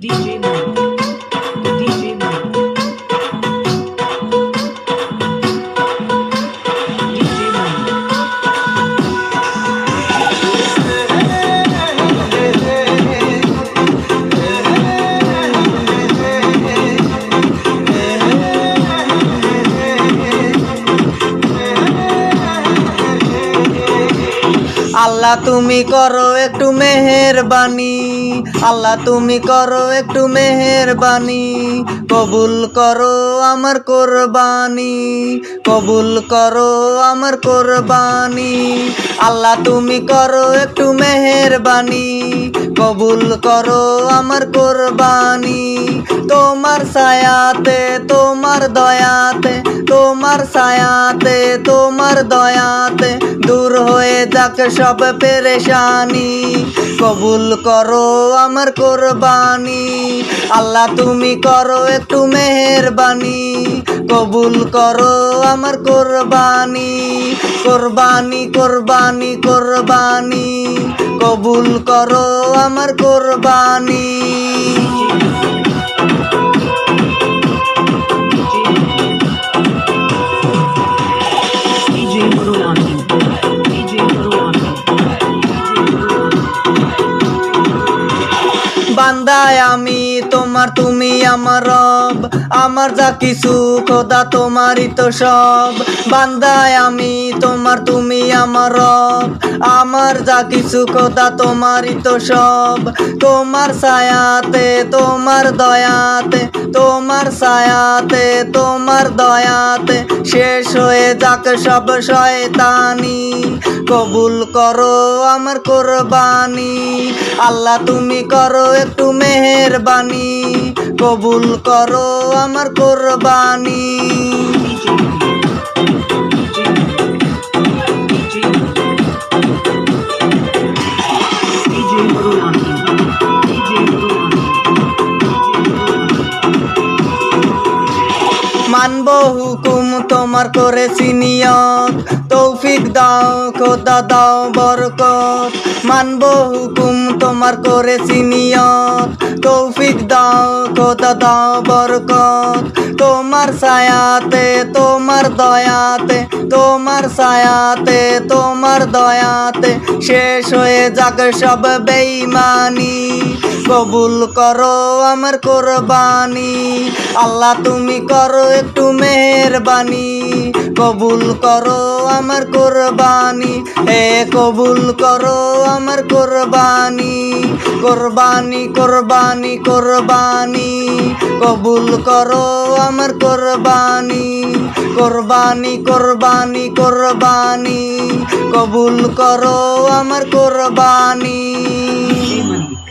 DJ Manu, DJ Manu, DJ Manu. আল্লাহ তুমি করো একটু মেহেরবানি, আল্লাহ তুমি করো একটু মেহেরবানি, কবুল করো আমার কোরবানি, কবুল করো আমার কোরবানি। আল্লাহ তুমি করো একটু মেহেরবানি, কবুল করো আমার কোরবানি। তোমার ছায়াতে তোমার দয়াতে, তোমার ছায়াতে তোমার দয়াতে দূর হয়ে যাক সব পেরেশানি, কবুল করো আমার কোরবানি। আল্লাহ তুমি করো একটু মেহেরবানি, কবুল করো আমার কোরবানি, কোরবানি কোরবানি কোরবানি, কবুল করো আমার কোরবানি। DJ Marulani, DJ Marulani, বান্দায় আমি তোমার তুমি আমার রব, আমার যা কিছু খোদা তোমারই তো সব। বান্দায় আমি তোমার তুমি আমার রব, আমার যা কিছু খোদা তোমারই তো সব। তোমার ছায়াতে তোমার দয়াতে, তোমার ছায়াতে তোমার দয়াতে শেষ হয়ে যাক সব শয়তানি, কবুল করো আমার কোরবানি। আল্লাহ তুমি করো একটু মেহেরবানি, কবুল করো আমার কোরবানি। DJ Marulani, DJ Marulani, মানব হুকুম তোমার করেছি নিয়ত, তৌফিক দাও খোদা দাও বরকত। মানব হুকুম তোমার করেছি নিয়ত, তৌফিক দাও খোদা দাও বরকত। তোমার ছায়াতে তোমার দয়াতে, তোমার ছায়াতে তোমার দয়াতে শেষ হয়ে যাক সব বেঈমানি, কবুল করো আমার কোরবানি। আল্লাহ তুমি করো একটু মেহেরবানি, কবুল করো আমার কোরবানি। হে কবুল করো আমার কোরবানি, কোরবানি কোরবানি কোরবানি, কবুল করো আমার কোরবানি, কোরবানি কোরবানি কোরবানি, কবুল করো আমার কোরবানি।